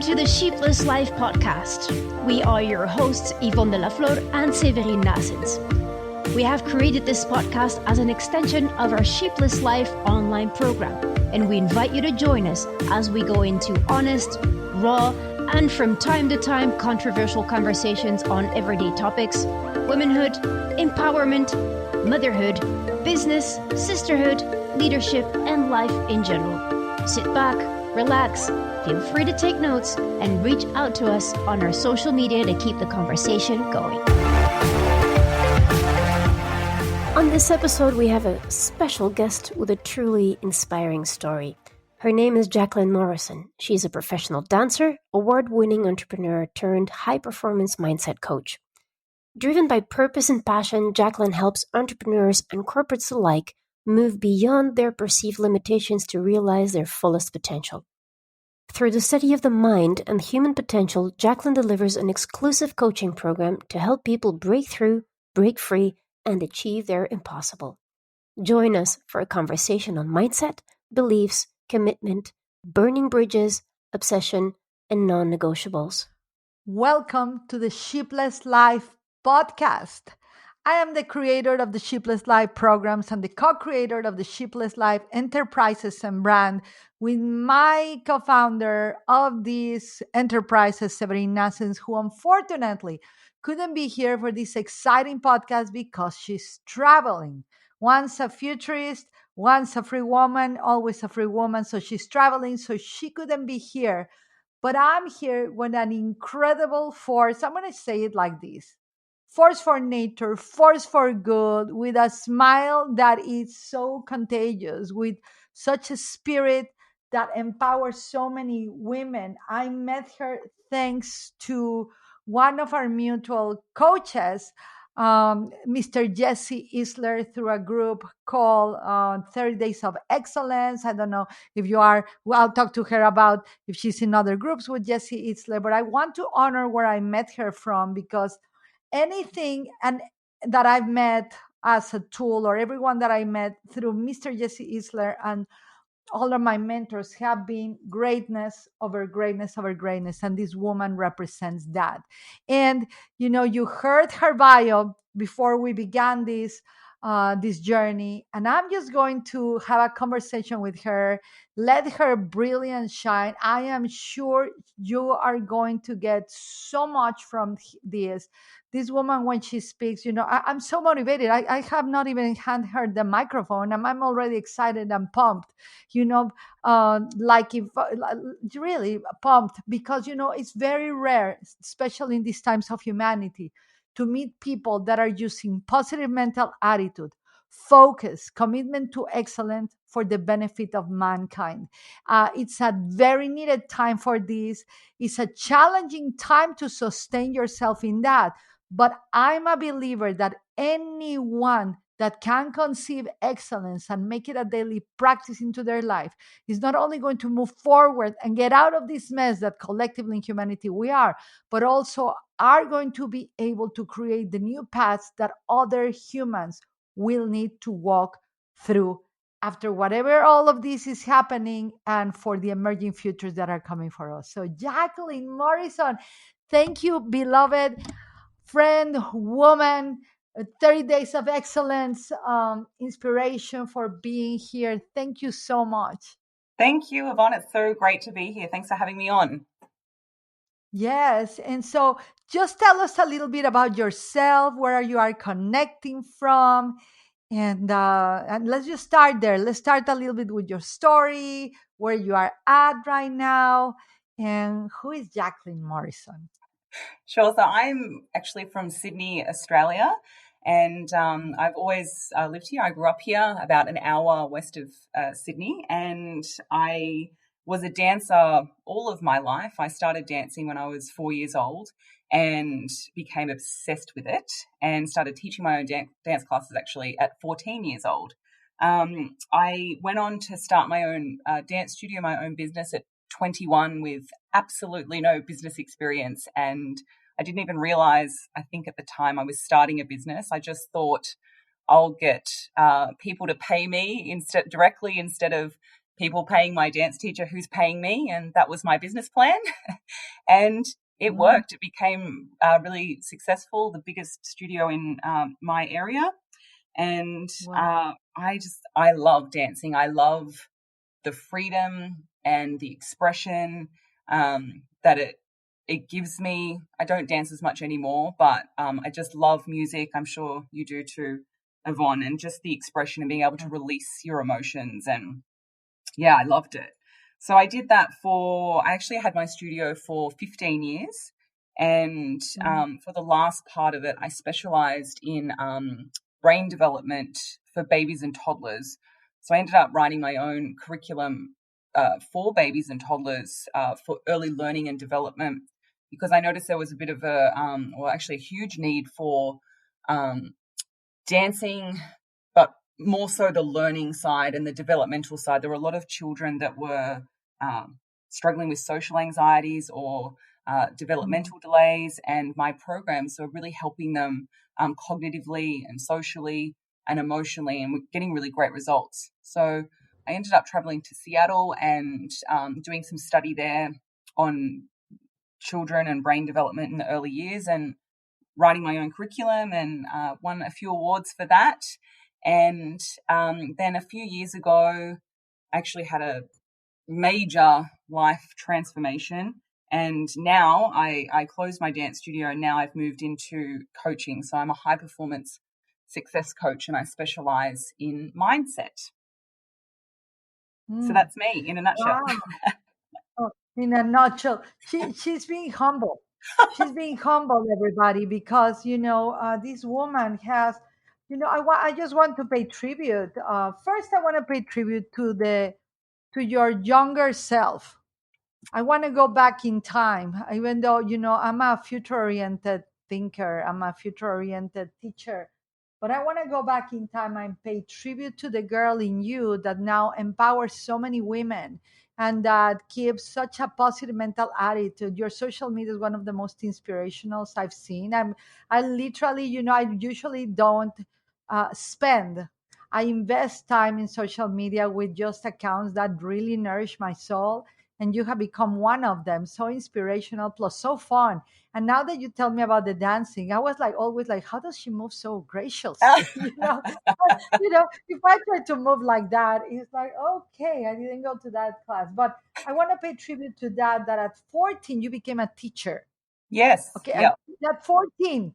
to the Sheepless Life podcast. We are your hosts, Yvonne de la Flor and Séverine Nassens. We have created this podcast as an extension of our Sheepless Life online program, and we invite you to join us as we go into honest, raw, and from time to time controversial conversations on everyday topics: womanhood, empowerment, motherhood, business, sisterhood, leadership, and life in general. Sit back, relax, feel free to take notes, and reach out to us on our social media to keep the conversation going. On this episode, we have a special guest with a truly inspiring story. Her name is Jaclyn Morrison. She's a professional dancer, award-winning entrepreneur turned high-performance mindset coach. Driven by purpose and passion, Jaclyn helps entrepreneurs and corporates alike move beyond their perceived limitations to realize their fullest potential. Through the study of the mind and human potential, Jaclyn delivers an exclusive coaching program to help people break through, break free, and achieve their impossible. Join us for a conversation on mindset, beliefs, commitment, burning bridges, obsession, and non-negotiables. Welcome to the Sheepless Life podcast. I am the creator of the Sheepless Life programs and the co-creator of the Sheepless Life enterprises and brand with my co-founder of these enterprises, Séverine Nassens, who unfortunately couldn't be here for this exciting podcast because she's traveling. Once a futurist, once a free woman, always a free woman. So she's traveling, so she couldn't be here. But I'm here with an incredible force. I'm going to say it like this: force for nature, force for good, with a smile that is so contagious, with such a spirit that empowers so many women. I met her thanks to one of our mutual coaches, Mr. Jesse Itzler, through a group called 30 Days of Excellence. I don't know if you are, well, I'll talk to her about if she's in other groups with Jesse Itzler, but I want to honor where I met her from, because anything and that I've met as a tool, or everyone that I met through Mr. Jesse Itzler and all of my mentors, have been greatness over greatness over greatness. And this woman represents that. And, you know, you heard her bio before we began this journey. And I'm just going to have a conversation with her, let her brilliance shine. I am sure you are going to get so much from this. This woman, when she speaks, you know, I'm so motivated. I have not even handed her the microphone, and I'm already excited and pumped, you know, really pumped, because, you know, it's very rare, especially in these times of humanity, to meet people that are using positive mental attitude, focus, commitment to excellence for the benefit of mankind. It's a very needed time for this. It's a challenging time to sustain yourself in that. But I'm a believer that anyone that can conceive excellence and make it a daily practice into their life is not only going to move forward and get out of this mess that collectively in humanity we are, but also are going to be able to create the new paths that other humans will need to walk through after whatever all of this is happening, and for the emerging futures that are coming for us. So Jaclyn Morrison, thank you, beloved friend, woman, 30 Days of Excellence, inspiration, for being here. Thank you so much. Thank you, Yvonne. It's so great to be here. Thanks for having me on. Yes. And so just tell us a little bit about yourself, where you are connecting from. And let's just start there. Let's start a little bit with your story, where you are at right now, and who is Jaclyn Morrison? Sure. So I'm actually from Sydney, Australia, and I've always lived here. I grew up here, about an hour west of Sydney, and I was a dancer all of my life. I started dancing when I was 4 years old and became obsessed with it, and started teaching my own dance classes actually at 14 years old. I went on to start my own dance studio, my own business at 21, with absolutely no business experience. And I didn't even realize, I think at the time I was starting a business. I just thought I'll get people to pay me directly instead of people paying my dance teacher who's paying me, and that was my business plan. And it Mm. worked. It became really successful, the biggest studio in my area. And Wow. I love dancing. I love the freedom and the expression that it gives me. I don't dance as much anymore, but I just love music. I'm sure you do too, Yvonne, and just the expression and being able to release your emotions. And yeah, I loved it. So I did that I actually had my studio for 15 years. And Mm. for the last part of it, I specialized in brain development for babies and toddlers. So I ended up writing my own curriculum for babies and toddlers for early learning and development, because I noticed there was a bit of actually a huge need for um, dancing, but more so the learning side and the developmental side. There were a lot of children that were struggling with social anxieties or Mm. developmental delays, and my programs are really helping them cognitively and socially and emotionally, and we're getting really great results. So I ended up traveling to Seattle and doing some study there on children and brain development in the early years, and writing my own curriculum, and won a few awards for that. And then a few years ago, I actually had a major life transformation. And now I closed my dance studio, and now I've moved into coaching. So I'm a high performance success coach, and I specialize in mindset. So Mm. that's me in a nutshell. Wow. Oh, in a nutshell, she's being humble. She's being humble, everybody, because this woman has, I just want to pay tribute. First, I want to pay tribute to your younger self. I want to go back in time, even though, I'm a future oriented thinker, I'm a future oriented teacher. But I want to go back in time and pay tribute to the girl in you that now empowers so many women and that keeps such a positive mental attitude. Your social media is one of the most inspirational I've seen. I literally, I usually don't spend. I invest time in social media with just accounts that really nourish my soul, and you have become one of them. So inspirational plus so fun. And now that you tell me about the dancing, I was like always like, how does she move so graciously? If I try to move like that, it's like, okay, I didn't go to that class. But I want to pay tribute to that at 14 you became a teacher. Yes. Okay, Yep. at 14.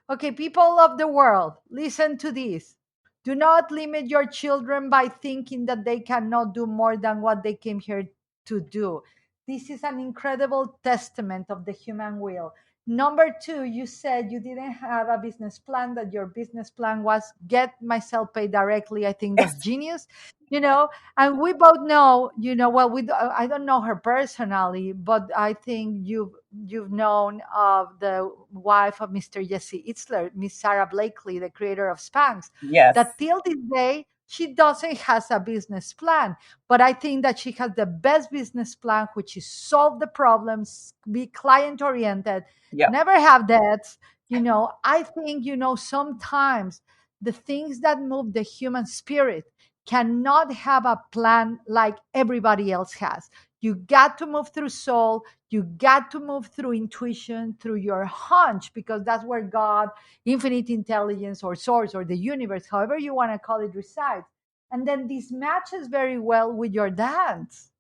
Okay, people of the world, listen to this. Do not limit your children by thinking that they cannot do more than what they came here to do. This is an incredible testament of the human will. Number two, you said you didn't have a business plan, that your business plan was get myself paid directly. I think that's genius, you know. And we both know, well, I don't know her personally, but I think you've known of the wife of Mr. Jesse Itzler, Miss Sarah Blakely, the creator of Spanx, Yes. that till this day she doesn't has a business plan. But I think that she has the best business plan, which is solve the problems, be client oriented, Yep. never have debts. I think, sometimes the things that move the human spirit cannot have a plan like everybody else has. You got to move through soul. You got to move through intuition, through your hunch, because that's where God, infinite intelligence, or source, or the universe, however you want to call it, resides. And then this matches very well with your dance,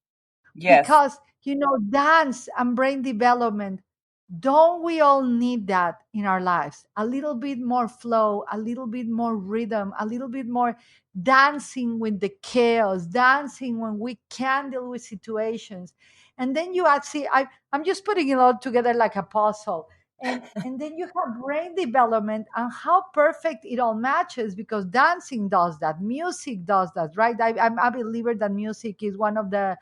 Yes. because, dance and brain development, don't we all need that in our lives? A little bit more flow, a little bit more rhythm, a little bit more dancing with the chaos, dancing when we can deal with situations. And then you actually, I'm just putting it all together like a puzzle. And then you have brain development and how perfect it all matches, because dancing does that, music does that, right? I'm a believer that music is one of the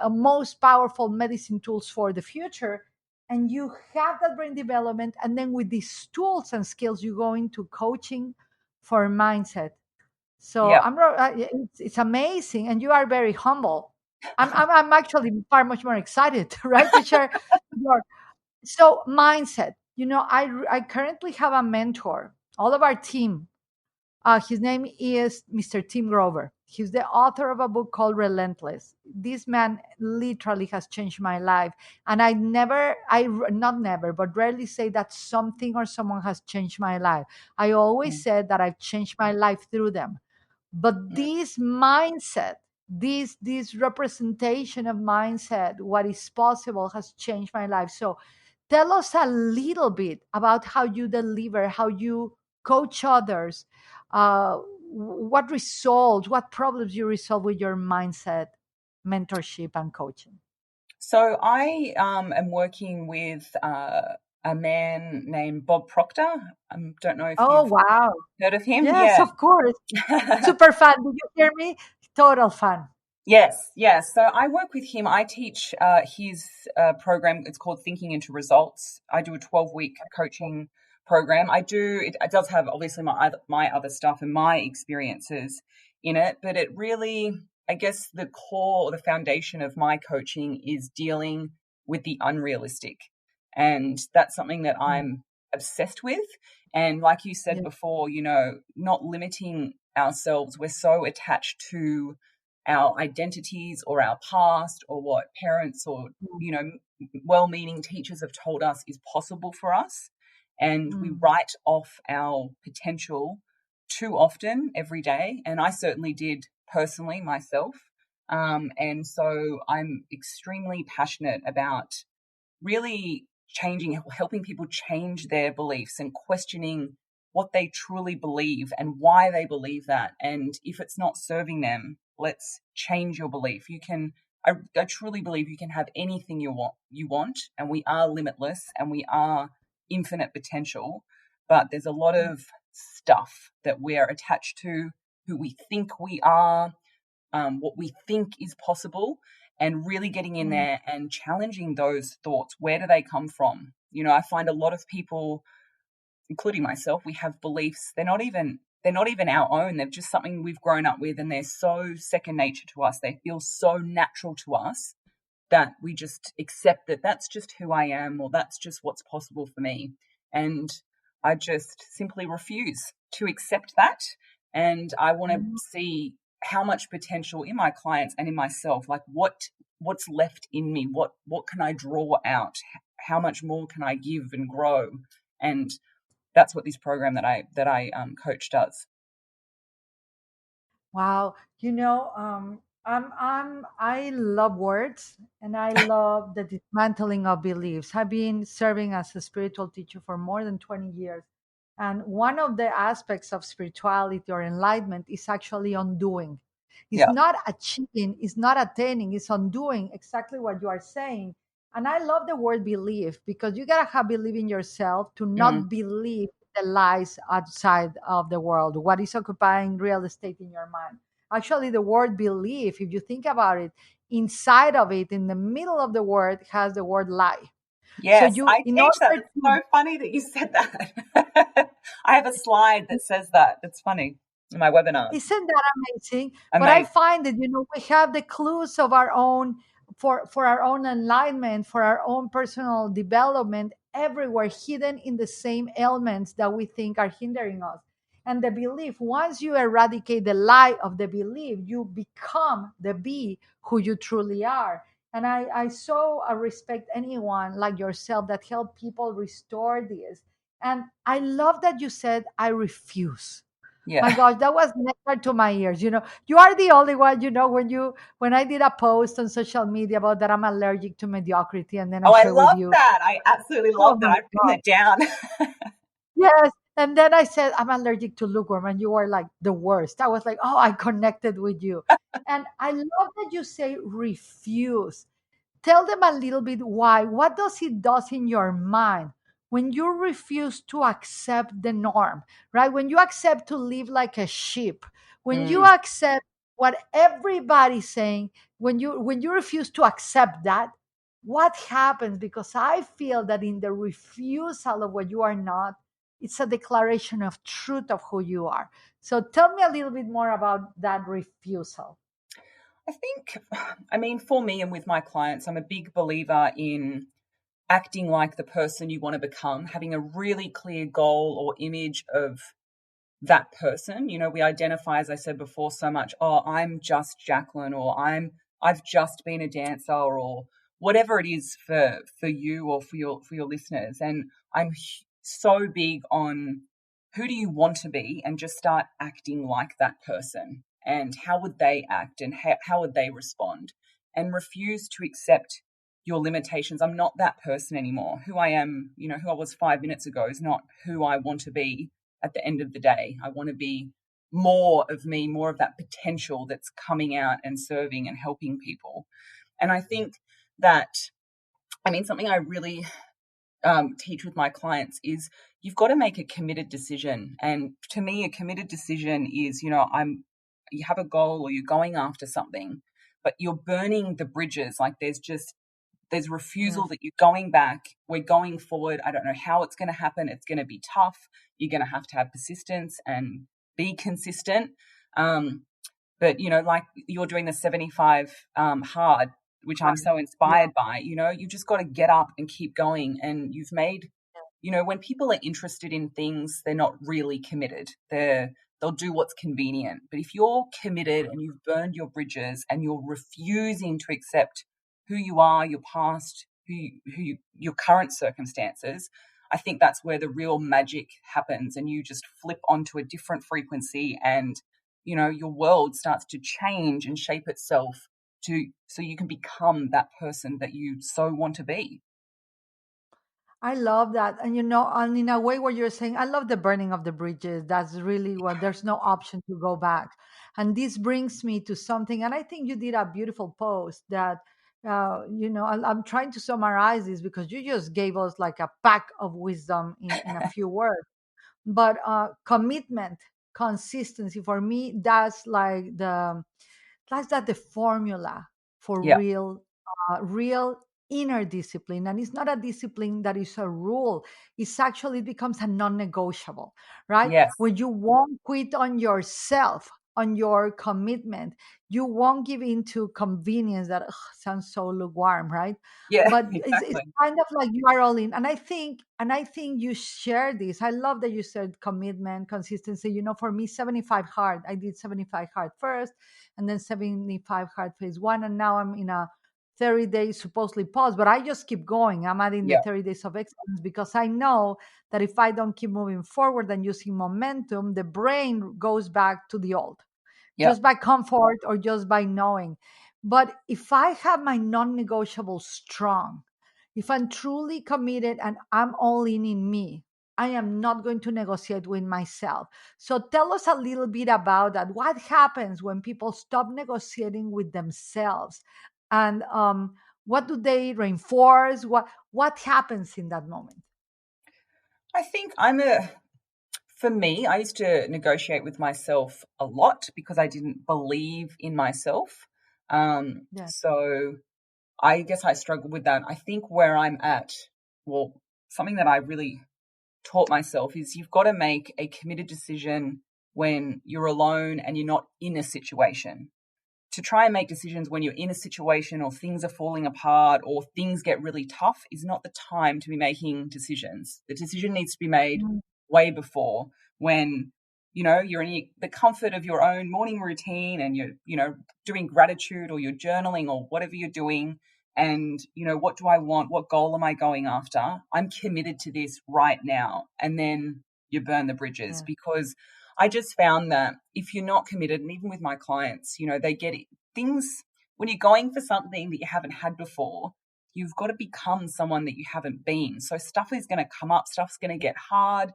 most powerful medicine tools for the future. And you have that brain development, and then with these tools and skills you go into coaching for mindset. So Yep. it's amazing, and you are very humble. I'm actually far much more excited, right, to share your so mindset. I currently have a mentor. All of our team, His name is Mr. Tim Grover. He's the author of a book called Relentless. This man literally has changed my life. And not never, but rarely say that something or someone has changed my life. I always said that I've changed my life through them. But this mindset, this representation of mindset, what is possible, has changed my life. So tell us a little bit about how you deliver, how you coach others, what results, what problems you resolve with your mindset, mentorship, and coaching. So I am working with a man named Bob Proctor. I don't know if Oh, you've wow. heard of him. Yes, Yeah. of course. Super fan. Did you hear me? Total fan. Yes, yes. So I work with him. I teach his program. It's called Thinking into Results. I do a 12-week coaching program. It does have obviously my other stuff and my experiences in it, but it really, I guess, the core or the foundation of my coaching is dealing with the unrealistic, and that's something that I'm obsessed with. And like you said Yeah. before, not limiting ourselves. We're so attached to our identities or our past or what parents or well-meaning teachers have told us is possible for us, and we write off our potential too often every day, and I certainly did personally myself, and so I'm extremely passionate about really helping people change their beliefs and questioning what they truly believe and why they believe that. And if it's not serving them, let's change your belief. I truly believe you can have anything you want, and we are limitless and we are infinite potential. But there's a lot of stuff that we are attached to, who we think we are, what we think is possible, and really getting in there and challenging those thoughts. Where do they come from? I find a lot of people, including myself, we have beliefs. They're not even our own. They're just something we've grown up with, and they're so second nature to us. They feel so natural to us that we just accept that that's just who I am, or that's just what's possible for me. And I just simply refuse to accept that. And I want to see how much potential in my clients and in myself, like what's left in me, what can I draw out, how much more can I give and grow. And that's what this program that I coach does. Wow, I love words and I love the dismantling of beliefs. I've been serving as a spiritual teacher for more than 20 years. And one of the aspects of spirituality or enlightenment is actually undoing. It's Yeah. not achieving, it's not attaining, it's undoing exactly what you are saying. And I love the word belief because you gotta have belief in yourself to not believe the lies outside of the world, what is occupying real estate in your mind. Actually, the word belief, if you think about it, inside of it, in the middle of the word, has the word lie. So Yes, I in teach that. order It's to so funny that you said that. I have a slide that says that. It's funny in my webinars. Isn't that amazing? But I Amazing. find that we have the clues of our own for our own enlightenment, for our own personal development everywhere, hidden in the same elements that we think are hindering us. And the belief, once you eradicate the lie of the belief, you become the be who you truly are. And I so respect anyone like yourself that help people restore this. And I love that you said, I refuse. My Yeah. gosh, that was nectar to my ears. You are the only one, when I did a post on social media about that I'm allergic to mediocrity, and then I Oh, I share with love you, that. I absolutely oh love that. my I've written God. it down. Yes. And then I said, I'm allergic to lukewarm, and you were like the worst. I was like, oh, I connected with you. And I love that you say refuse. Tell them a little bit why. What does it does in your mind when you refuse to accept the norm, right? When you accept to live like a sheep, when you Mm, accept what everybody's saying, when you refuse to accept that, what happens? Because I feel that in the refusal of what you are not, it's a declaration of truth of who you are. So tell me a little bit more about that refusal. I think, I mean, for me and with my clients, I'm a big believer in acting like the person you want to become, having a really clear goal or image of that person. You know, we identify, as I said before, so much, oh, I'm just Jaclyn, or I've just been a dancer, or whatever it is for you or for your listeners. And I'm so big on who do you want to be, and just start acting like that person. And how would they act, and how would they respond? And refuse to accept your limitations. I'm not that person anymore. Who I am, you know, who I was 5 minutes ago is not who I want to be at the end of the day. I want to be more of me, more of that potential that's coming out and serving and helping people. And I think that, I mean, something I really teach with my clients is you've got to make a committed decision. And to me, a committed decision is, you know, you have a goal or you're going after something, but you're burning the bridges. Like there's Yeah. refusal, that you're going back, we're going forward. I don't know how it's going to happen. It's going to be tough. You're going to have persistence and be consistent. But, you know, like you're doing the 75 hard, which I'm Right. so Yeah. inspired by, you know, you just got to get up and keep going. And you've made, you know, when people are interested in things, they're not really committed. They'll do what's convenient. But if you're committed and you've burned your bridges and you're refusing to accept who you are, your past, your current circumstances, I think that's where the real magic happens, and you just flip onto a different frequency, and you know your world starts to change and shape itself to so you can become that person that you so want to be. I love that. And and in a way what you're saying, I love the burning of the bridges. That's really what there's no option to go back. And this brings me to something, and I think you did a beautiful post that I'm trying to summarize this because you just gave us like a pack of wisdom in a few words. But commitment, consistency for me, that's that the formula for Yeah. real inner discipline. And it's not a discipline that is a rule. It's actually, it becomes a non-negotiable, right? Yes. When you won't quit on yourself, on your commitment, you won't give in to convenience that sounds so lukewarm, right? Yeah. But it's Exactly. kind of like you are all in. And I think you share this. I love that you said commitment, consistency. For me, 75 hard. I did 75 hard first, and then 75 hard phase one, and now I'm in a 30 days supposedly pause, but I just keep going. I'm adding the Yeah. 30 days of excellence because I know that if I don't keep moving forward and using momentum, the brain goes back to the old, Yeah. just by comfort or just by knowing. But if I have my non-negotiable strong, if I'm truly committed and I'm all in me, I am not going to negotiate with myself. So tell us a little bit about that. What happens when people stop negotiating with themselves? And what do they reinforce? What happens in that moment? I think for me, I used to negotiate with myself a lot because I didn't believe in myself. Yeah. So I guess I struggled with that. I think where I'm at, well, something that I really taught myself is you've got to make a committed decision when you're alone and you're not in a situation. To try and make decisions when you're in a situation or things are falling apart or things get really tough is not the time to be making decisions. The decision needs to be made Mm. way before, when you're in the comfort of your own morning routine, and you're doing gratitude, or you're journaling, or whatever you're doing. And what do I want? What goal am I going after? I'm committed to this right now. And then you burn the bridges, Yeah. because I just found that if you're not committed, and even with my clients, they get it, things, when you're going for something that you haven't had before, you've got to become someone that you haven't been. So stuff is going to come up, stuff's going to get hard.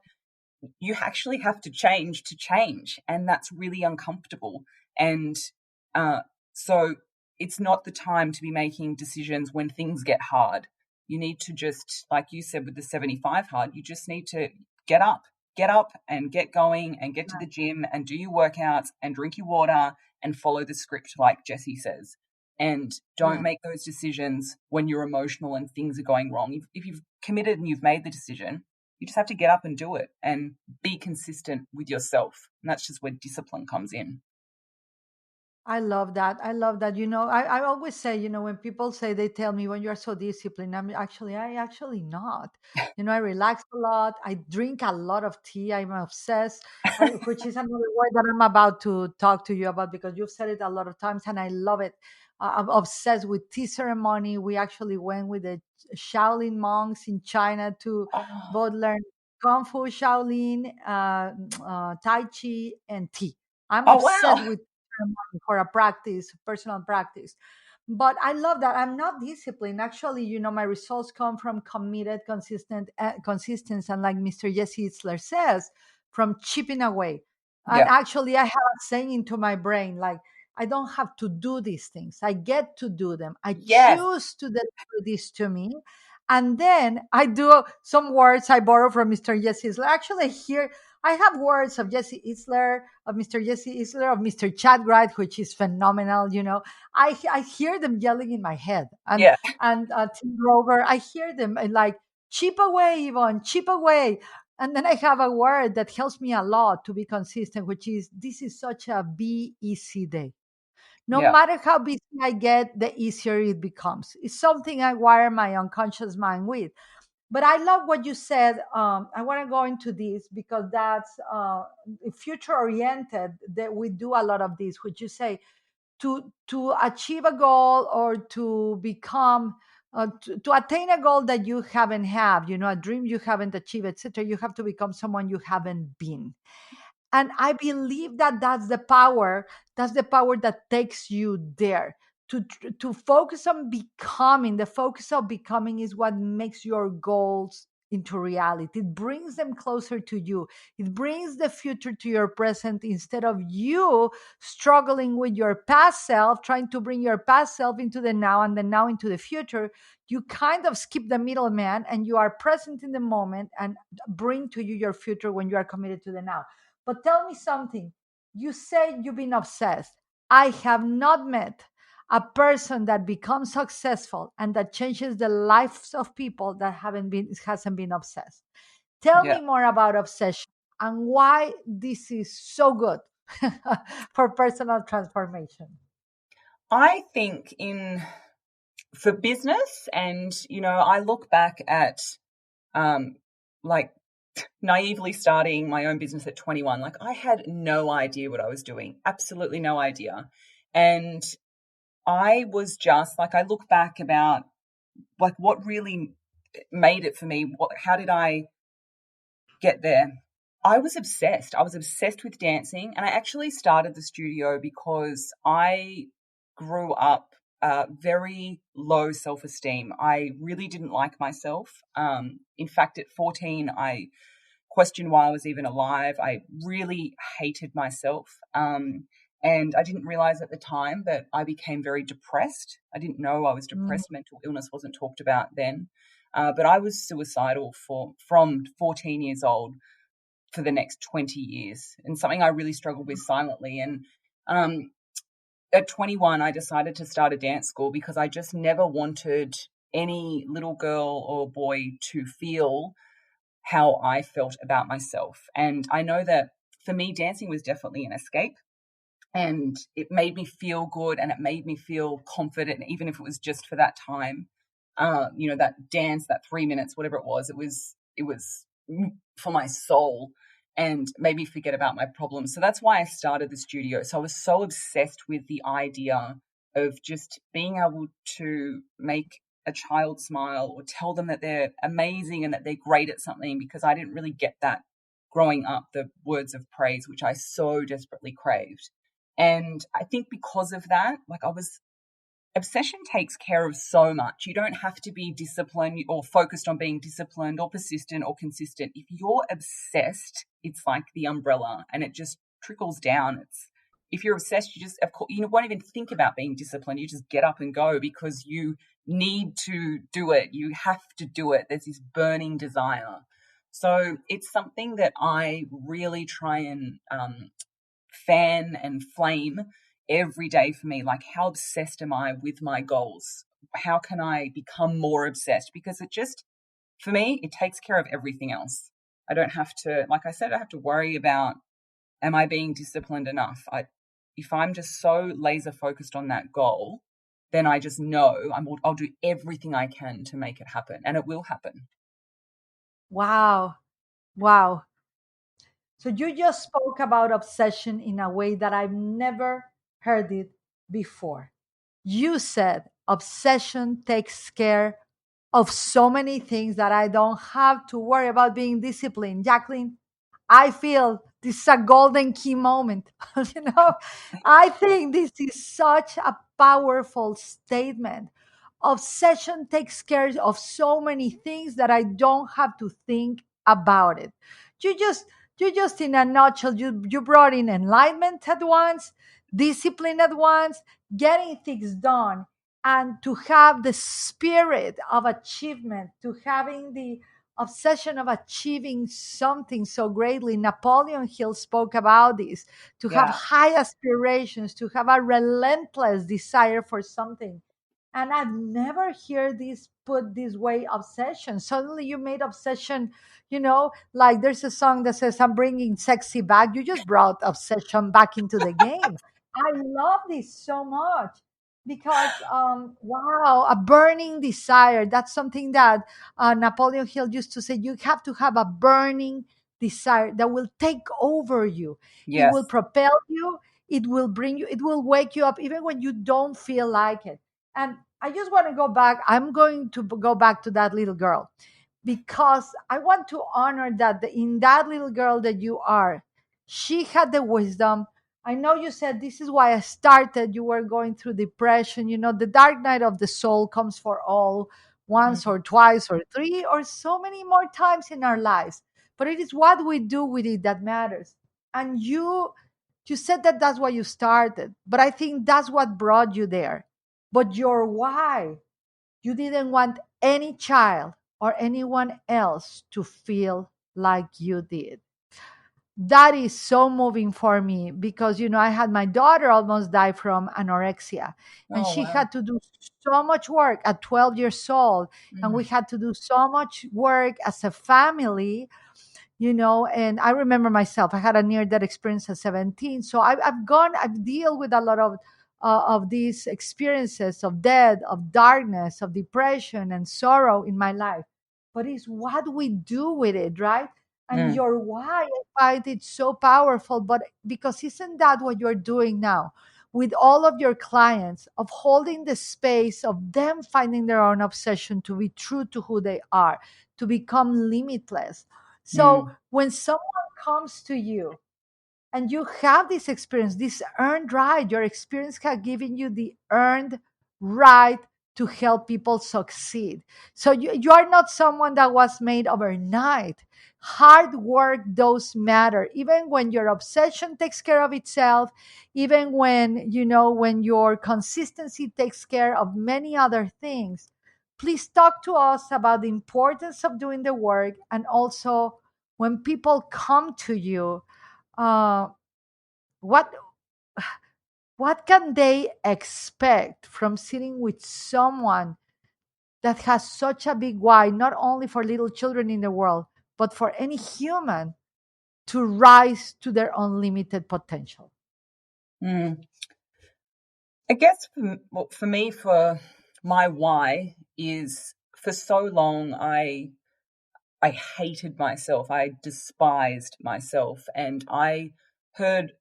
You actually have to change, and that's really uncomfortable. And uh, so it's not the time to be making decisions when things get hard. You need to just, like you said with the 75 hard, you just need to get up, and get going, and get to the gym and do your workouts and drink your water and follow the script, like Jesse says. And don't Yeah. make those decisions when you're emotional and things are going wrong. If you've committed and you've made the decision, you just have to get up and do it and be consistent with yourself. And that's just where discipline comes in. I love that. I love that. I always say, when people say, they tell me, when you're so disciplined, I actually not. I relax a lot. I drink a lot of tea. I'm obsessed, which is another word that I'm about to talk to you about, because you've said it a lot of times and I love it. I'm obsessed with tea ceremony. We actually went with the Shaolin monks in China to Oh, both learn Kung Fu, Shaolin, Tai Chi, and tea. I'm oh obsessed wow. with for a practice, personal practice. But I love that I'm not disciplined. Actually, my results come from committed, consistency, and like Mr. Jesse Itzler says, from chipping away. And Yeah. actually, I have a saying into my brain like, I don't have to do these things. I get to do them. I Yes. choose to deliver this to me. And then I do some words I borrow from Mr. Jesse Itzler. Actually, here I have words of Jesse Itzler, of Mr. Jesse Itzler, of Mr. Chad Wright, which is phenomenal. I hear them yelling in my head, and Yeah. Tim Grover. I hear them like, chip away, Yvonne, chip away. And then I have a word that helps me a lot to be consistent, which is, this is such a be easy day. No Yeah. matter how busy I get, the easier it becomes. It's something I wire my unconscious mind with. But I love what you said. I want to go into this because that's future oriented. That we do a lot of this, which you say, to achieve a goal or to become. To attain a goal that you haven't had, a dream you haven't achieved, etc., you have to become someone you haven't been. And I believe that that's the power that takes you there. To focus on becoming, the focus of becoming is what makes your goals into reality. It brings them closer to you. It brings the future to your present, instead of you struggling with your past self, trying to bring your past self into the now and the now into the future. You kind of skip the middleman and you are present in the moment and bring to you your future when you are committed to the now. But tell me something. You say you've been obsessed. I have not met a person that becomes successful and that changes the lives of people that haven't been hasn't been obsessed. Tell Yeah. me more about obsession and why this is so good for personal transformation. I think in for business, and I look back at um like naively starting my own business at 21. Like, I had no idea what I was doing. Absolutely no idea. And I was just like, I look back about like what really made it for me. How did I get there? I was obsessed. I was obsessed with dancing. And I actually started the studio because I grew up very low self esteem. I really didn't like myself. In fact, at 14, I questioned why I was even alive. I really hated myself. And I didn't realize at the time that I became very depressed. I didn't know I was Mm, depressed. Mental illness wasn't talked about then. But I was suicidal from 14 years old for the next 20 years, and something I really struggled with silently. And um, at 21, I decided to start a dance school because I just never wanted any little girl or boy to feel how I felt about myself. And I know that for me, dancing was definitely an escape, and it made me feel good and it made me feel confident, even if it was just for that time. That dance, that 3 minutes, whatever it was for my soul, and made me forget about my problems. So that's why I started the studio. So I was so obsessed with the idea of just being able to make a child smile or tell them that they're amazing and that they're great at something, because I didn't really get that growing up, the words of praise, which I so desperately craved. And I think because of that, like, obsession takes care of so much. You don't have to be disciplined or focused on being disciplined or persistent or consistent. If you're obsessed, it's like the umbrella and it just trickles down. If you're obsessed, you just, of course, you won't even think about being disciplined. You just get up and go because you need to do it. You have to do it. There's this burning desire. So it's something that I really try and fan and flame every day for me. Like, how obsessed am I with my goals? How can I become more obsessed? Because it just, for me, it takes care of everything else. I don't have to, like I said, I have to worry about, am I being disciplined enough? if I'm just so laser focused on that goal, then I just know I'll do everything I can to make it happen, and it will happen. Wow. Wow. So you just spoke about obsession in a way that I've never heard it before. You said obsession takes care of so many things that I don't have to worry about being disciplined. Jaclyn, I feel this is a golden key moment. you know, I think this is such a powerful statement. Obsession takes care of so many things that I don't have to think about it. You just you just in a nutshell, you brought in enlightenment at once, discipline at once, getting things done, and to have the spirit of achievement, to having the obsession of achieving something so greatly. Napoleon Hill spoke about this, to have Yeah. high aspirations, to have a relentless desire for something. And I've never heard this put this way, obsession. Suddenly you made obsession, like there's a song that says, I'm bringing sexy back. You just brought obsession back into the game. I love this so much because, wow, a burning desire. That's something that Napoleon Hill used to say. You have to have a burning desire that will take over you. It Yes. will propel you. It will bring you, it will wake you up even when you don't feel like it. And I just want to go back. I'm going to go back to that little girl because I want to honor that in that little girl that you are, she had the wisdom. I know you said this is why I started. You were going through depression. The dark night of the soul comes for all, once or twice or three or so many more times in our lives. But it is what we do with it that matters. And you said that that's why you started, but I think that's what brought you there. But your why, you didn't want any child or anyone else to feel like you did. That is so moving for me because, I had my daughter almost die from anorexia, and Oh, she wow. had to do so much work at 12 years old. And we had to do so much work as a family, and I remember myself, I had a near death experience at 17. So I've dealt with a lot of these experiences of death, of darkness, of depression and sorrow in my life. But it's what we do with it, right? And Mm. your why, I find it so powerful. But because isn't that what you're doing now with all of your clients, of holding the space of them finding their own obsession to be true to who they are, to become limitless. So Mm. when someone comes to you and you have this experience, this earned right, your experience has given you the earned right to help people succeed. So you are not someone that was made overnight. Hard work does matter, even when your obsession takes care of itself, even when your consistency takes care of many other things. Please talk to us about the importance of doing the work, and also when people come to you, uh, what what can they expect from sitting with someone that has such a big why, not only for little children in the world, but for any human to rise to their unlimited potential? Mm. I guess for me, for my why is, for so long I hated myself. I despised myself, and I heard,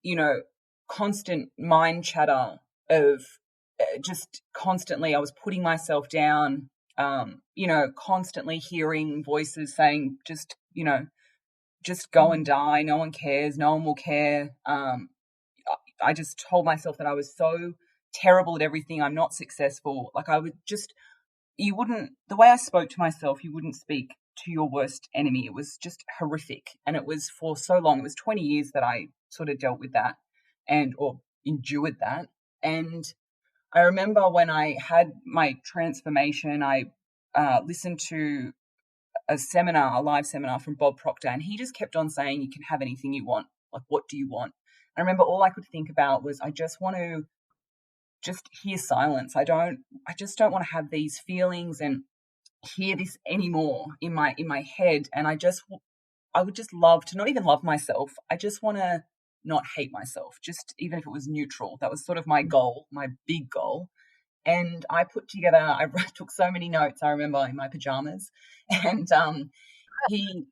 you know, constant mind chatter of just constantly. I was putting myself down. Constantly hearing voices saying, just go and die. No one cares. No one will care. I just told myself that I was so terrible at everything. I'm not successful. Like I would just, you wouldn't, the way I spoke to myself, you wouldn't speak to your worst enemy. It was just horrific. And it was for so long. It was 20 years that I sort of dealt with that or endured that. And I remember when I had my transformation, I listened to a live seminar from Bob Proctor, and he just kept on saying, you can have anything you want. Like, what do you want? I remember all I could think about was, I just want to just hear silence. I just don't want to have these feelings and hear this anymore in my head. And I would just love to not even love myself. I just want to not hate myself, just even if it was neutral. That was sort of my goal, my big goal. And I took so many notes, I remember, in my pajamas. And he,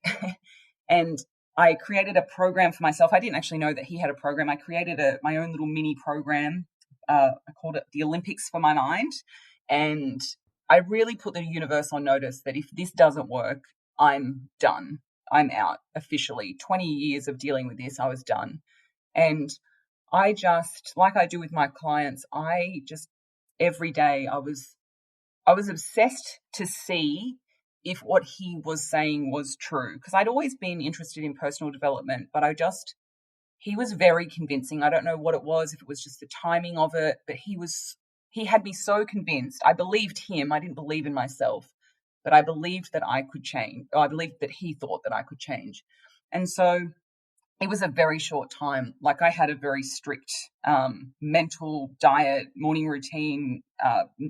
and I created a program for myself. I didn't actually know that he had a program. I created my own little mini program. I called it the Olympics for my mind. And I really put the universe on notice that if this doesn't work, I'm done. I'm out officially. 20 years of dealing with this, I was done. And I just, like I do with my clients, every day I was obsessed to see if what he was saying was true, because I'd always been interested in personal development, but he was very convincing. I don't know what it was, if it was just the timing of it, but he had me so convinced. I believed him. I didn't believe in myself, but I believed that I could change. I believed that he thought that I could change. And so it was a very short time. Like, I had a very strict mental diet, morning routine,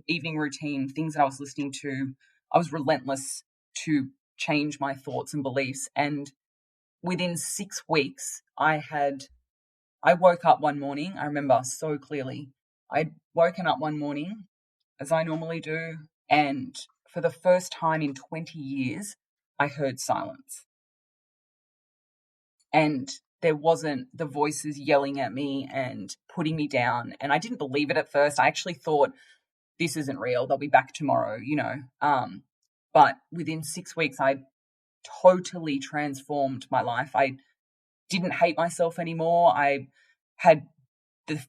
evening routine, things that I was listening to. I was relentless to change my thoughts and beliefs. And within 6 weeks, I woke up one morning. I remember so clearly. I'd woken up one morning, as I normally do, and for the first time in 20 years, I heard silence. And there wasn't the voices yelling at me and putting me down. And I didn't believe it at first. I actually thought, this isn't real. They'll be back tomorrow, But within 6 weeks, I totally transformed my life. I didn't hate myself anymore. I had the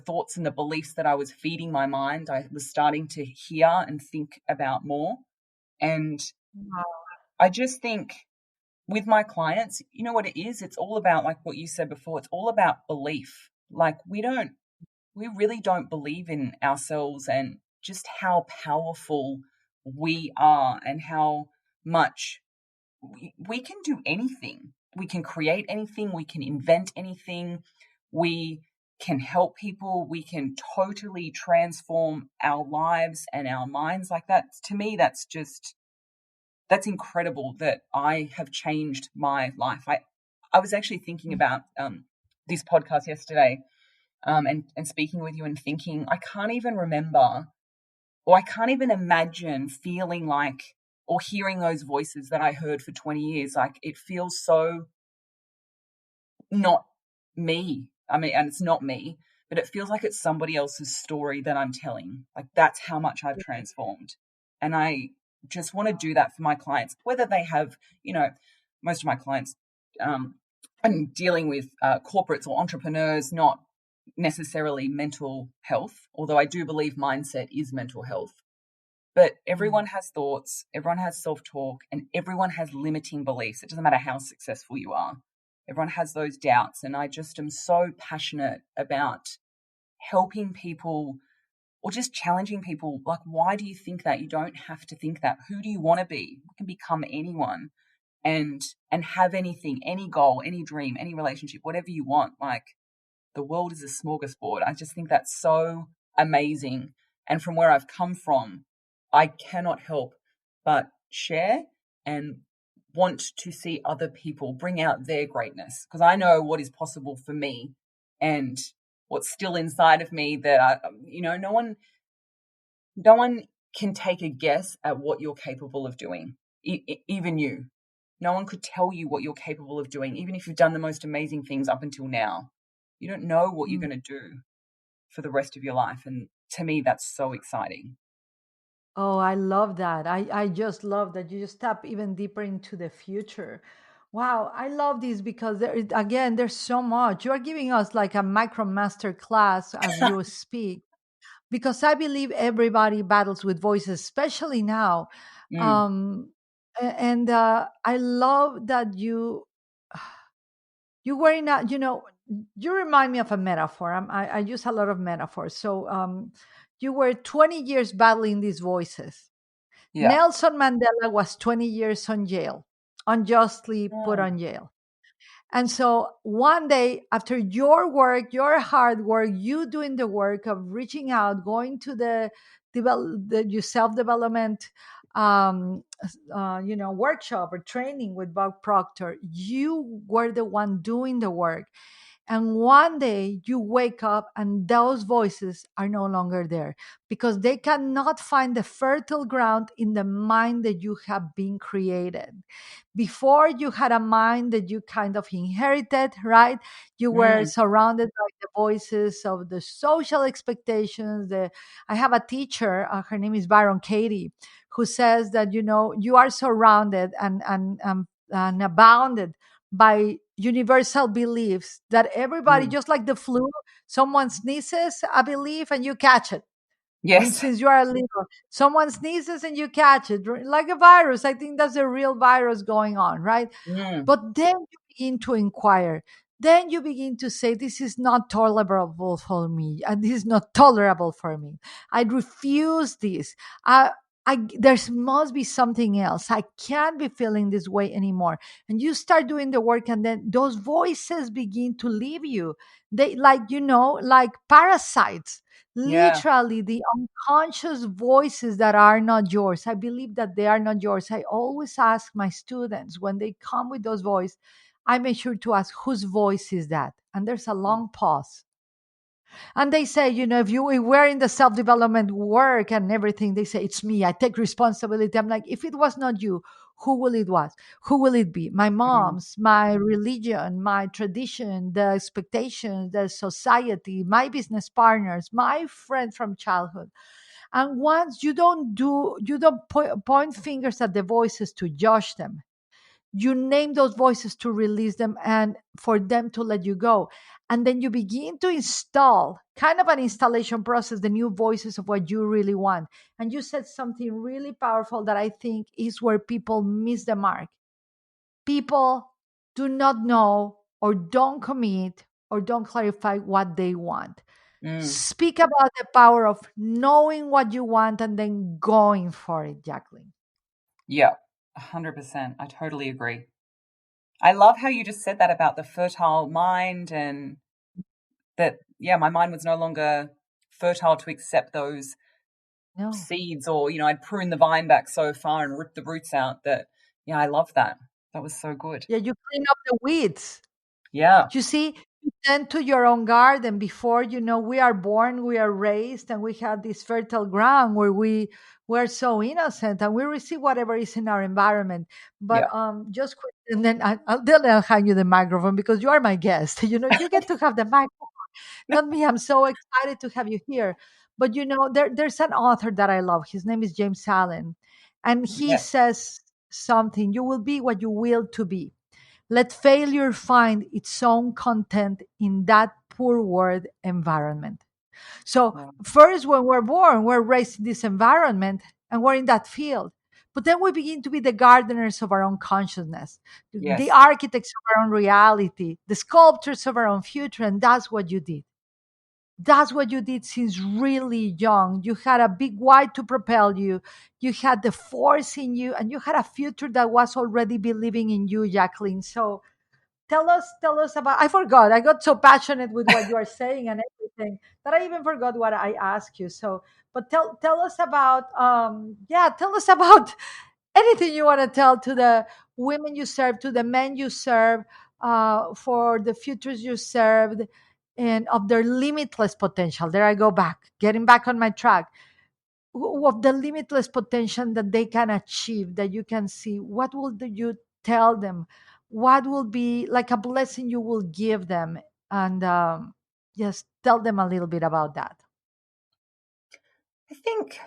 thoughts and the beliefs that I was feeding my mind, I was starting to hear and think about more. And I just think, with my clients, you know what it is? It's all about, like what you said before, it's all about belief. Like, we really don't believe in ourselves and just how powerful we are, and how much we can do anything. We can create anything. We can invent anything. We can help people. We can totally transform our lives and our minds. Like, that, to me, that's incredible that I have changed my life. I was actually thinking about this podcast yesterday, and speaking with you and thinking, I can't even remember, or I can't even imagine feeling like, or hearing those voices that I heard for 20 years. Like, it feels so not me. I mean, and it's not me, but it feels like it's somebody else's story that I'm telling. Like, that's how much I've transformed. And I just want to do that for my clients, whether they have, most of my clients, I'm dealing with corporates or entrepreneurs, not necessarily mental health, although I do believe mindset is mental health. But everyone has thoughts, everyone has self-talk, and everyone has limiting beliefs. It doesn't matter how successful you are. Everyone has those doubts. And I just am so passionate about helping people, or just challenging people. Like, why do you think that? You don't have to think that. Who do you want to be? You can become anyone and have anything, any goal, any dream, any relationship, whatever you want. Like, the world is a smorgasbord. I just think that's so amazing. And from where I've come from, I cannot help but share and want to see other people bring out their greatness, because I know what is possible for me and what's still inside of me that no one can take a guess at what you're capable of doing. Even you. No one could tell you what you're capable of doing, even if you've done the most amazing things up until now. You don't know what you're going to do for the rest of your life. And to me, that's so exciting. Oh, I love that. I just love that you just tap even deeper into the future. Wow, I love this because again, there's so much. You are giving us like a micro master class as you speak, because I believe everybody battles with voices, especially now. Mm, And I love that you were in a, you remind me of a metaphor. I use a lot of metaphors. So you were 20 years battling these voices. yeah. Nelson Mandela was 20 years on jail, unjustly put Mm, on jail. And so one day, after your work, your hard work, you doing the work of reaching out, going to your self development, workshop or training with Bob Proctor, you were the one doing the work. And one day you wake up and those voices are no longer there because they cannot find the fertile ground in the mind that you have been created. Before you had a mind that you kind of inherited, right? You were Mm. surrounded by the voices of the social expectations. I have a teacher, her name is Byron Katie, who says that, you are surrounded and abounded by universal beliefs that everybody, Mm. just like the flu, someone sneezes a belief and you catch it. Yes. Since you are little, someone sneezes and you catch it, like a virus. I think that's a real virus going on, right? Mm. But then you begin to inquire. Then you begin to say, this is not tolerable for me. And this is not tolerable for me. I refuse this. There must be something else. I can't be feeling this way anymore. And you start doing the work, and then those voices begin to leave you. They, like parasites, Yeah. literally the unconscious voices that are not yours. I believe that they are not yours. I always ask my students when they come with those voices, I make sure to ask, whose voice is that? And there's a long pause. And they say, if we're in the self-development work and everything, they say, it's me. I take responsibility. I'm like, if it was not you, who will it was? Who will it be? My Mm. mom's, my religion, my tradition, the expectations, the society, my business partners, my friends from childhood. And once you don't point fingers at the voices to judge them. You name those voices to release them and for them to let you go. And then you begin to install, kind of an installation process, the new voices of what you really want. And you said something really powerful that I think is where people miss the mark. People do not know or don't commit or don't clarify what they want. Mm. Speak about the power of knowing what you want and then going for it, Jaclyn. Yeah. 100%. I totally agree. I love how you just said that about the fertile mind, and that, yeah, my mind was no longer fertile to accept those No. seeds, or, I'd prune the vine back so far and rip the roots out that, yeah, I love that. That was so good. Yeah, you clean up the weeds. Yeah. You see, you tend to your own garden before we are born, we are raised, and we have this fertile ground where we're so innocent and we receive whatever is in our environment. But Yeah. just quick, and then I'll hand you the microphone because you are my guest. You get to have the microphone, not me. I'm so excited to have you here. But there's an author that I love. His name is James Allen, and he Yes. says something: "You will be what you will to be." Let failure find its own content in that poor word environment. So, Wow. first, when we're born, we're raised in this environment and we're in that field. But then we begin to be the gardeners of our own consciousness, the Yes. architects of our own reality, the sculptors of our own future. And that's what you did. That's what you did since really young. You had a big why to propel you. You had the force in you, and you had a future that was already believing in you, Jaclyn. So, tell us about. I forgot. I got so passionate with what you are saying and everything that I even forgot what I asked you. So, but tell us about tell us about anything you want to tell to the women you serve, to the men you serve, for the futures you served, and of their limitless potential. There I go back, getting back on my track of the limitless potential that they can achieve, that you can see. What will you tell them? What will be like a blessing you will give them? And just tell them a little bit about that. I think,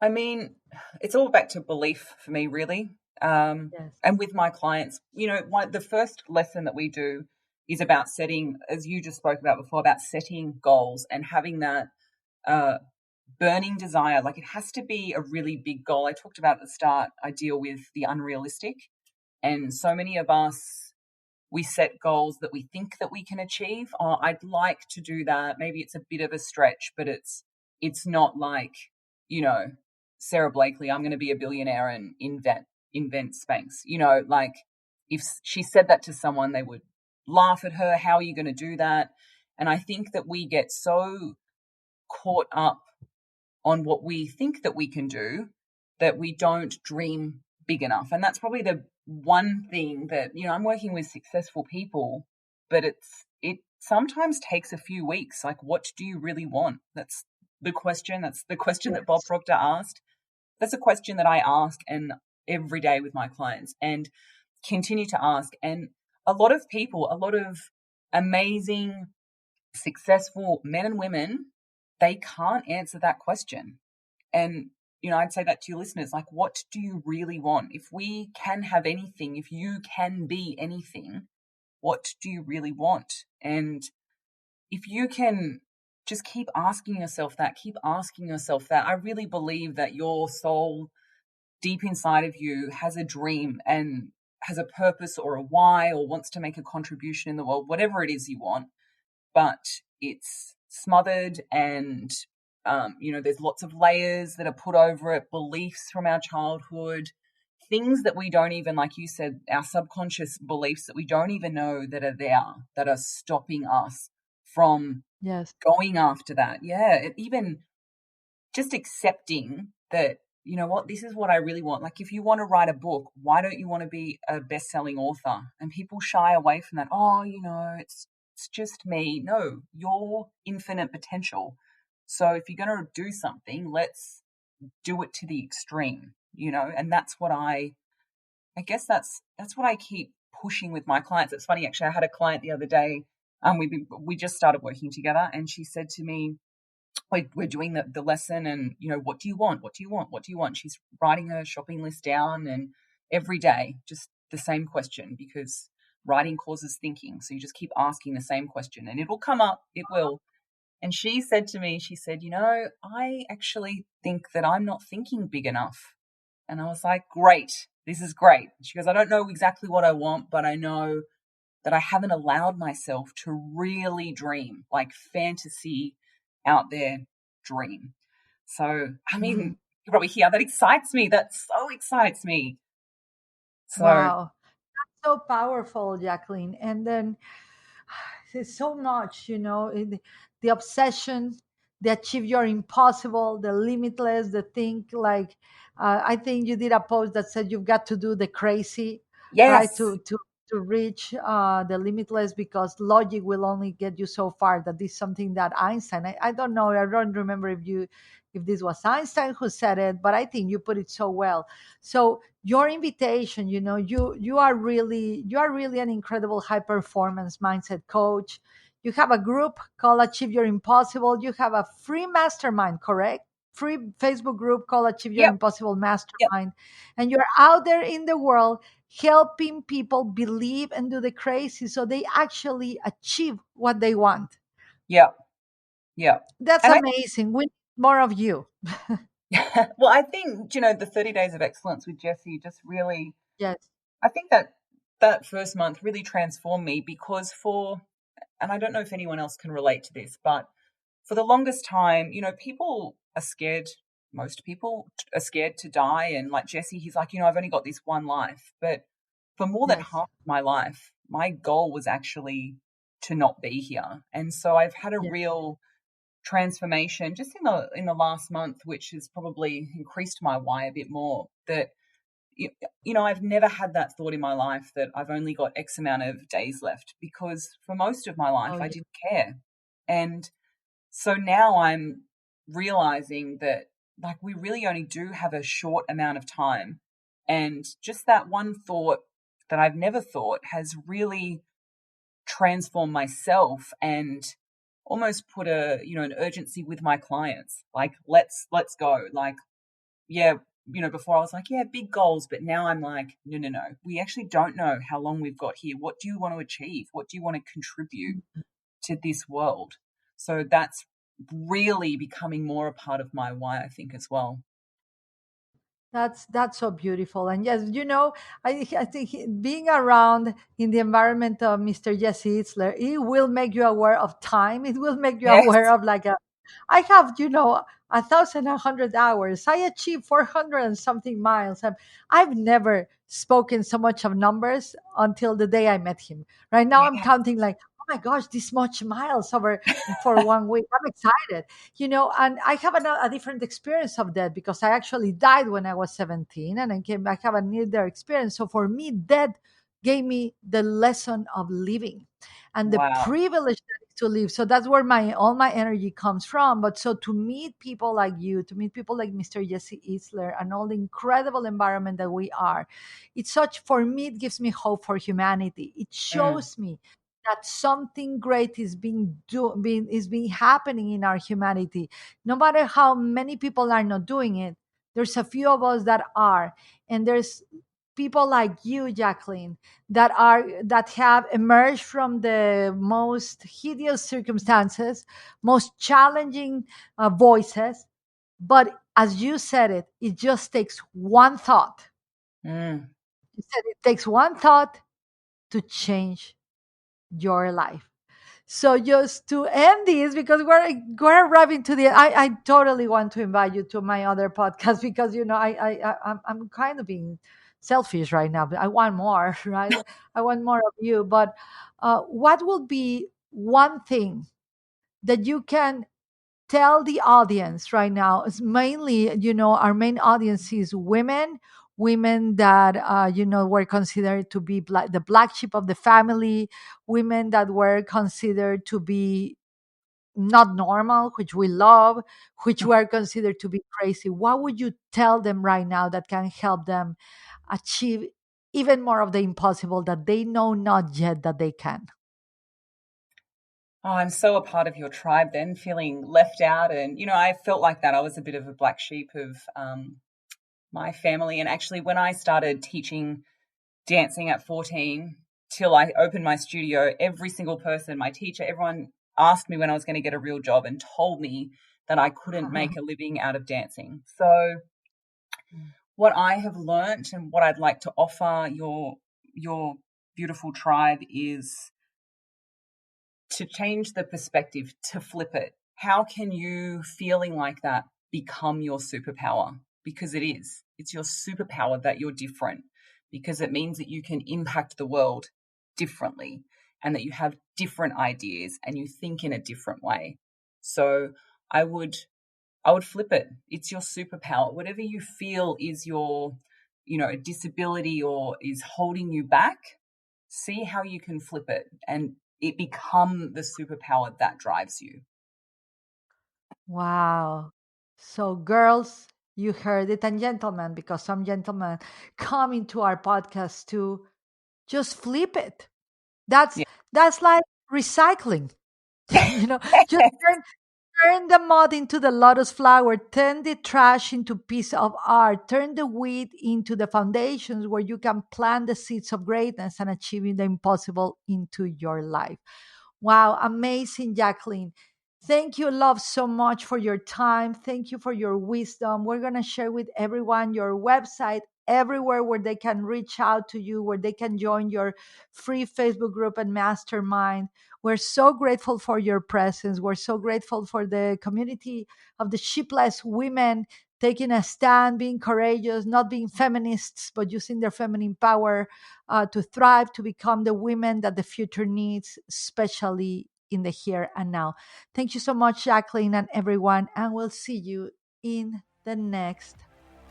I mean, it's all back to belief for me, really. Yes. And with my clients, the first lesson that we do is about setting, as you just spoke about before, about setting goals and having that uh, burning desire. Like, it has to be a really big goal. I talked about at the start, I deal with the unrealistic. And so many of us, we set goals that we think that we can achieve. Oh, I'd like to do that. Maybe it's a bit of a stretch, but it's not like, you know, Sarah Blakely, I'm going to be a billionaire and invent Spanx. Like, if she said that to someone, they would laugh at her. How are you going to do that? And I think that we get so caught up on what we think that we can do that we don't dream big enough. And that's probably the one thing that, I'm working with successful people, but sometimes takes a few weeks. Like, what do you really want? That's the question. That's the question that Bob Yes. Proctor asked. That's a question that I ask and every day with my clients and continue to ask. And a lot of people, a lot of amazing, successful men and women, they can't answer that question. And, I'd say that to your listeners, like, what do you really want? If we can have anything, if you can be anything, what do you really want? And if you can just keep asking yourself that, I really believe that your soul deep inside of you has a dream and has a purpose or a why or wants to make a contribution in the world, whatever it is you want, but it's smothered and, there's lots of layers that are put over it, beliefs from our childhood, things that we don't even, like you said, our subconscious beliefs that we don't even know that are there, that are stopping us from Yes. going after that. Yeah, even just accepting that, you know what, this is what I really want. Like, if you want to write a book, why don't you want to be a best-selling author? And people shy away from that. Oh, it's just me. No, your infinite potential. So if you're going to do something, let's do it to the extreme, and that's what I guess that's what I keep pushing with my clients. It's funny, actually, I had a client the other day. We just started working together, and she said to me, we're doing the lesson, and what do you want? What do you want? What do you want? She's writing her shopping list down, and every day, just the same question, because writing causes thinking. So you just keep asking the same question, and it'll come up. It will. And she said to me, I actually think that I'm not thinking big enough. And I was like, great, this is great. She goes, I don't know exactly what I want, but I know that I haven't allowed myself to really dream, like fantasy out there dream. So, I mean, you probably hear that excites me. That so excites me. So, Wow. So powerful, Jaclyn. And then there's so much, the obsession, the achieve your impossible, the limitless, the think like, I think you did a post that said you've got to do the crazy, right? yes, To reach the limitless, because logic will only get you so far. That is something that Einstein, I don't know, I don't remember if this was Einstein who said it, but I think you put it so well. So your invitation, you are really an incredible high performance mindset coach. You have a group called Achieve Your Impossible. You have a free mastermind, correct? Free Facebook group called Achieve Your yep, Impossible yep, Mastermind. And you're out there in the world helping people believe and do the crazy so they actually achieve what they want. yep, yep. That's And amazing. We need more of you. well, I think, the 30 days of excellence with Jessie just really, Yes. I think that first month really transformed me, because and I don't know if anyone else can relate to this, but for the longest time, people are scared. Most people are scared to die. And like Jesse, he's like, I've only got this one life. But for more than Yes. half of my life, my goal was actually to not be here. And so I've had a Yes. real transformation just in the last month, which has probably increased my why a bit more. That I've never had that thought in my life that I've only got X amount of days left, because for most of my life Oh, I yeah. didn't care. And so now I'm realizing that, like, we really only do have a short amount of time. And just that one thought that I've never thought has really transformed myself and almost put an urgency with my clients. Like, let's go. Like, yeah, before I was like, yeah, big goals. But now I'm like, no, no, no. We actually don't know how long we've got here. What do you want to achieve? What do you want to contribute to this world? So that's really becoming more a part of my why, I think, as well. That's so beautiful. And yes, I think being around in the environment of Mr. Jesse Itzler, it will make you aware of time. It will make you Yes. aware of like I have, 1,100 hours. I achieved 400 and something miles. I've never spoken so much of numbers until the day I met him. Right now, I'm Yes. counting like, oh my gosh, this much miles over for one week. I'm excited, and I have a different experience of that because I actually died when I was 17 and I have a near death experience. So for me, death gave me the lesson of living and the Wow. privilege that is to live. So that's where all my energy comes from. But so to meet people like you, to meet people like Mr. Jesse Itzler and all the incredible environment that we are, it's such, for me, it gives me hope for humanity. It Mm, shows me that something great is being happening in our humanity. No matter how many people are not doing it, there's a few of us that are, and there's people like you, Jaclyn, that have emerged from the most hideous circumstances, most challenging voices. But as you said it just takes one thought. mm. You said it takes one thought to change your life. So just to end this, because we're arriving to the, I totally want to invite you to my other podcast because I'm kind of being selfish right now, but I want more, right? I want more of you. But what will be one thing that you can tell the audience right now? Is mainly, our main audience is women that were considered to be the black sheep of the family, women that were considered to be not normal, which we love, which were considered to be crazy. What would you tell them right now that can help them achieve even more of the impossible that they know not yet that they can? Oh, I'm so a part of your tribe then, feeling left out. And, I felt like that. I was a bit of a black sheep of my family. And actually, when I started teaching dancing at 14 till I opened my studio, every single person, my teacher, everyone asked me when I was going to get a real job and told me that I couldn't make a living out of dancing. So what I have learned and what I'd like to offer your beautiful tribe is to change the perspective, to flip it. How can you feeling like that become your superpower? Because it is. It's your superpower that you're different, because it means that you can impact the world differently and that you have different ideas and you think in a different way. So I would flip it. It's your superpower. Whatever you feel is your, a disability or is holding you back, see how you can flip it and it become the superpower that drives you. Wow. So, girls, you heard it, and gentlemen, because some gentlemen come into our podcast to just flip it. That's Yeah. that's like recycling. Just turn the mud into the lotus flower, turn the trash into piece of art, turn the weed into the foundations where you can plant the seeds of greatness and achieving the impossible into your life. Wow, amazing, Jaclyn. Thank you, love, so much for your time. Thank you for your wisdom. We're going to share with everyone your website everywhere where they can reach out to you, where they can join your free Facebook group and mastermind. We're so grateful for your presence. We're so grateful for the community of the Sheepless women taking a stand, being courageous, not being feminists, but using their feminine power to thrive, to become the women that the future needs, especially in the here and now. Thank you so much, Jaclyn, and everyone, and we'll see you in the next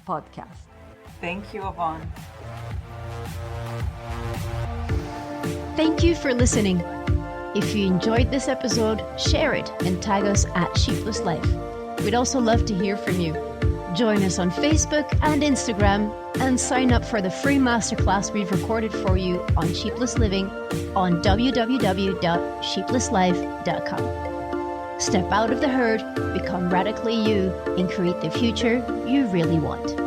podcast. Thank you, Yvonne. Thank you for listening. If you enjoyed this episode, share it and tag us at Sheepless Life. We'd also love to hear from you. Join us on Facebook and Instagram and sign up for the free masterclass we've recorded for you on Sheepless Living on www.sheeplesslife.com. Step out of the herd, become radically you, and create the future you really want.